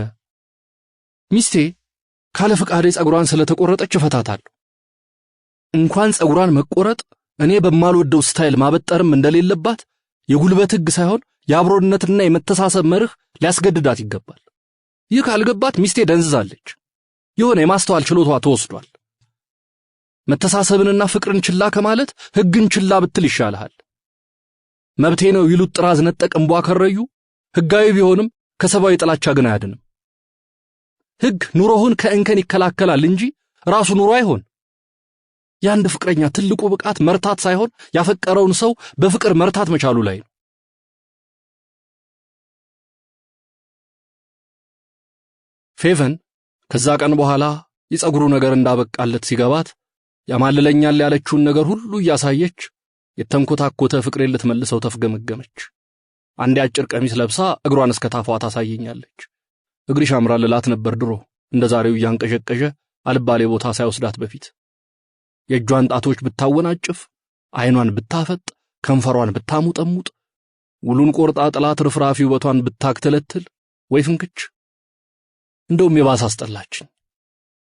ሚስቴ ካለ ፈቃዴ ጸጉሯን ስለተቆረጠች እፈታታለሁ። እንኳን ጸጉሯን መቆረጥ እኔ በማልወደው ስታይል ማበጠርም እንደሌለባት የጉልበት ሕግ ሳይሆን የአብሮነትና የመተሳሰብ መርህ ሊያስገድዳት ይገባል። ይህ ካልገባት ሚስቴ ደንዝዛለች። የሆነ የማስተዋል ችሎቷ ተወስዷል። መተሳሰብንና ፍቅርን ችላ ከማለት ሕግን ችላ ብትል ይሻልሃል። መብቴ ነው ይሉት ጥራዝ ነጠቅ እምቧ ከረዩ ሕጋዊ ቢሆንም ከሰባዊ ጥላቻ ግን አያድንም። ሕግ ኑሮህን ከእንከን ይከላከላል እንጂ ራሱ ኑሮ አይሆን። የአንድ ፍቅረኛ ትልቁ ብቃት መርታት ሳይሆን ያፈቀረውን ሰው በፍቅር መርታት መቻሉ ላይ ነው። ፌቨን ከዛ ቀን በኋላ የጸጉሩ ነገር እንዳበቃለት ሲገባት ያማልለኛል ያለችውን ነገር ሁሉ እያሳየች የተንኮታኮተ ፍቅሬን ልትመልሰው ተፍገመገመች። አንድ አጭር ቀሚስ ለብሳ እግሯን እስከ ታፏ ታሳየኛለች። እግሪሽ ያምራል እላት ነበር ድሮ እንደ ዛሬው እያንቀዠቀዠ አልባሌ ቦታ ሳይወስዳት በፊት። የእጇን ጣቶች ብታወናጭፍ፣ አይኗን ብታፈጥ፣ ከንፈሯን ብታሙጠሙጥ፣ ውሉን ቆርጣ ጥላት ርፍራፊ ውበቷን ብታክተለትል ወይ ፍንክች። እንደውም የባሰ አስጠላችኝ።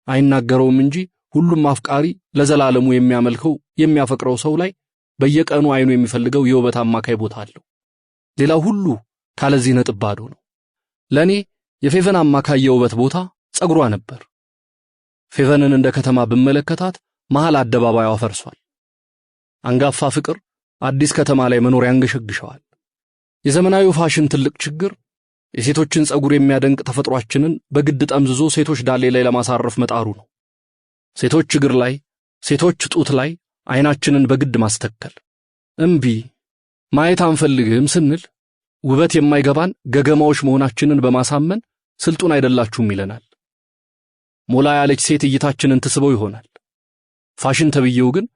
አይናገረውም እንጂ ሁሉም አፍቃሪ ለዘላለሙ የሚያመልከው የሚያፈቅረው ሰው ላይ በየቀኑ አይኑ የሚፈልገው የውበት አማካይ ቦታ አለው። ሌላው ሁሉ ካለዚህ ነጥብ ባዶ ነው። ለኔ የፌቨን አማካይ የውበት ቦታ ጸጉሯ ነበር። ፌቨንን እንደ ከተማ ብመለከታት መሃል አደባባይዋ ፈርሷል። አንጋፋ ፍቅር አዲስ ከተማ ላይ መኖር ያንገሸግሸዋል። የዘመናዊው ፋሽን ትልቅ ችግር የሴቶችን ጸጉር የሚያደንቅ ተፈጥሯችንን በግድ ጠምዝዞ ሴቶች ዳሌ ላይ ለማሳረፍ መጣሩ ነው። ሴቶች እግር ላይ፣ ሴቶች ጡት ላይ አይናችንን በግድ ማስተከል። እምቢ ማየት አንፈልግም ስንል ውበት የማይገባን ገገማዎች መሆናችንን በማሳመን ስልጡን አይደላችሁም ይለናል። ሞላ ያለች ሴት እይታችንን ትስበው ይሆናል። ፋሽን ተብዬው ግን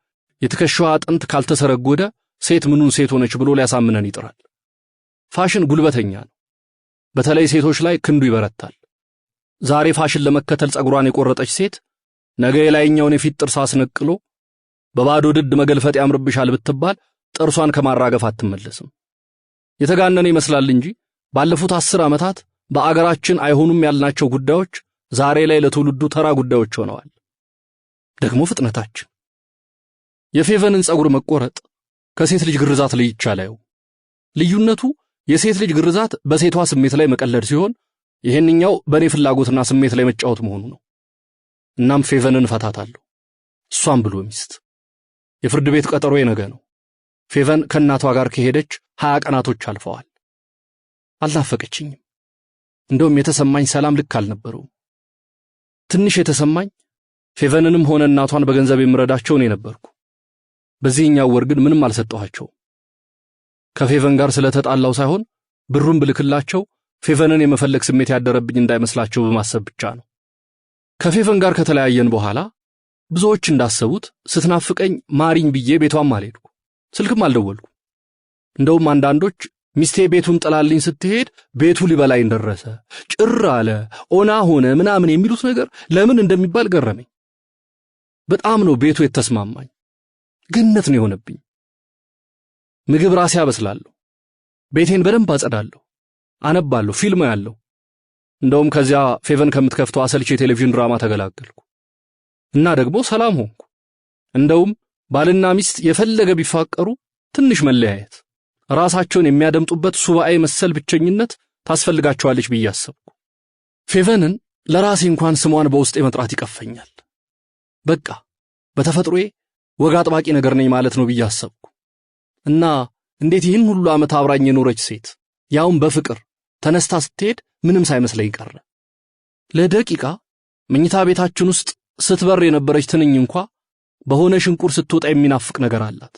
የትከሻዋ አጥንት ካልተሰረጎደ ሴት ምኑን ሴት ሆነች ብሎ ሊያሳምነን ይጥራል። ፋሽን ጉልበተኛ ነው። በተለይ ሴቶች ላይ ክንዱ ይበረታል። ዛሬ ፋሽን ለመከተል ጸጉሯን የቆረጠች ሴት ነገ የላይኛውን የፊት ጥርስ አስነቅሎ በባዶ ድድ መገልፈጥ ያምርብሻል ብትባል ጥርሷን ከማራገፍ አትመለስም። የተጋነነ ይመስላል እንጂ ባለፉት 10 ዓመታት በአገራችን አይሆኑም ያልናቸው ጉዳዮች ዛሬ ላይ ለትውልዱ ተራ ጉዳዮች ሆነዋል። ደግሞ ፍጥነታችን የፌቨንን ጸጉር መቆረጥ ከሴት ልጅ ግርዛት ላይ ይቻላል። ልዩነቱ የሴት ልጅ ግርዛት በሴቷ ስሜት ላይ መቀለድ ሲሆን ይሄንኛው በኔ ፍላጎትና ስሜት ላይ መጫወት መሆኑ ነው። እናም ፌቨንን ፈታታለሁ፣ እሷም ብሎ ሚስት። የፍርድ ቤት ቀጠሮ ነገ ነው። ፌቨን ከእናቷ ጋር ከሄደች 20 ቀናቶች አልፈዋል። አልናፈቀችኝም። እንደውም የተሰማኝ ሰላም ልክ አልነበረውም። ትንሽ የተሰማኝ ፌቨንንም ሆነ እናቷን በገንዘብ የምረዳቸው እኔ ነበርኩ። በዚህኛው ወር ግን ምንም አልሰጠኋቸውም። ከፌቨን ጋር ስለተጣላው ሳይሆን ብሩን ብልክላቸው ፌቨንን የመፈለግ ስሜት ያደረብኝ እንዳይመስላቸው በማሰብ ብቻ ነው። ከፌቨን ጋር ከተለያየን በኋላ ብዙዎች እንዳሰቡት ስትናፍቀኝ ማሪኝ ብዬ ቤቷም አልሄድኩ፣ ስልክም አልደወልኩ። እንደውም አንዳንዶች ሚስቴ ቤቱን ጥላልኝ ስትሄድ ቤቱ ሊበላኝ ደረሰ፣ ጭር አለ፣ ኦና ሆነ ምናምን የሚሉት ነገር ለምን እንደሚባል ገረመኝ። በጣም ነው ቤቱ የተስማማኝ። ገነት ነው የሆነብኝ። ምግብ ራሴ አበስላለሁ፣ ቤቴን በደንብ አጸዳለሁ፣ አነባለሁ፣ ፊልም ያለው። እንደውም ከዚያ ፌቨን ከምትከፍተው አሰልቺ የቴሌቪዥን ድራማ ተገላገልኩ እና ደግሞ ሰላም ሆንኩ። እንደውም ባልና ሚስት የፈለገ ቢፋቀሩ ትንሽ መለያየት፣ ራሳቸውን የሚያደምጡበት ሱባኤ መሰል ብቸኝነት ታስፈልጋቸዋለች ብዬ አሰብኩ። ፌቨንን ለራሴ እንኳን ስሟን በውስጤ መጥራት ይቀፈኛል። በቃ በተፈጥሮዬ ወግ አጥባቂ ነገር ነኝ ማለት ነው ብዬ አሰብኩ። እና እንዴት ይህን ሁሉ ዓመት አብራኝ የኖረች ሴት ያውም በፍቅር ተነስታ ስትሄድ ምንም ሳይመስለኝ ቀረ። ለደቂቃ መኝታ ቤታችን ውስጥ ስትበር የነበረች ትንኝ እንኳ በሆነ ሽንቁር ስትወጣ የሚናፍቅ ነገር አላት።